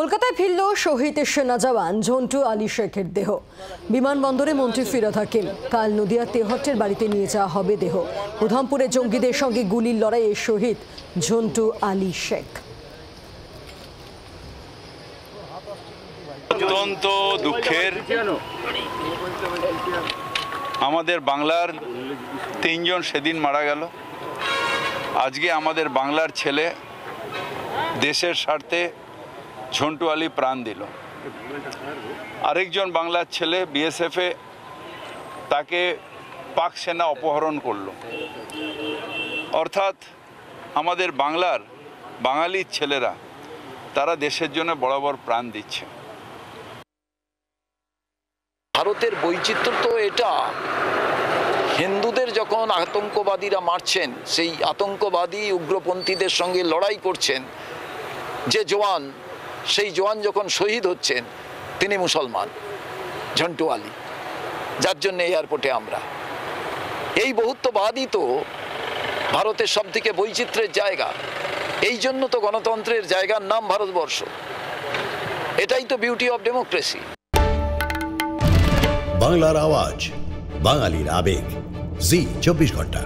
কলকাতায় ফিরল শহীদ সেনা জওয়ান ঝন্টু আলী শেখের দেহ। বিমানবন্দরে মন্ত্রী ফিরহাদ হাকিম। কাল নদিয়ার তেহট্টের বাড়িতে নিয়ে যাওয়া হবে দেহ। উধামপুরে জঙ্গিদের সঙ্গে গুলির লড়াইয়ে শহীদ ঝন্টু আলী শেখ। অত্যন্ত দুঃখের, আমাদের বাংলার তিনজন সেদিন মারা গেল। আজকে আমাদের বাংলার ছেলে দেশের স্বার্থে ঝন্টু আলী প্রাণ দিল। আরেকজন বাংলার ছেলে বিএসএফে তাকে পাক সেনা অপহরণ করলো। অর্থাৎ আমাদের বাংলার বাঙালির ছেলেরা তারা দেশের জন্য বরাবর প্রাণ দিচ্ছে। ভারতের বৈচিত্র্য তো এটা, হিন্দুদের যখন আতঙ্কবাদীরা মারছেন, সেই আতঙ্কবাদী উগ্রপন্থীদের সঙ্গে লড়াই করছেন যে জওয়ান, সেই জওয়ান যখন শহীদ হচ্ছেন তিনি মুসলমান, ঝন্টু আলী, যার জন্য এয়ারপোর্টে আমরা। এই বহুত্ববাদী তো ভারতের সবথেকে বৈচিত্র্যের জায়গা, এই জন্য তো গণতন্ত্রের জায়গার নাম ভারতবর্ষ। এটাই তো বিউটি অফ ডেমোক্রেসি। বাংলার আওয়াজ, বাঙালির আবেগ, জি 24 ঘন্টা।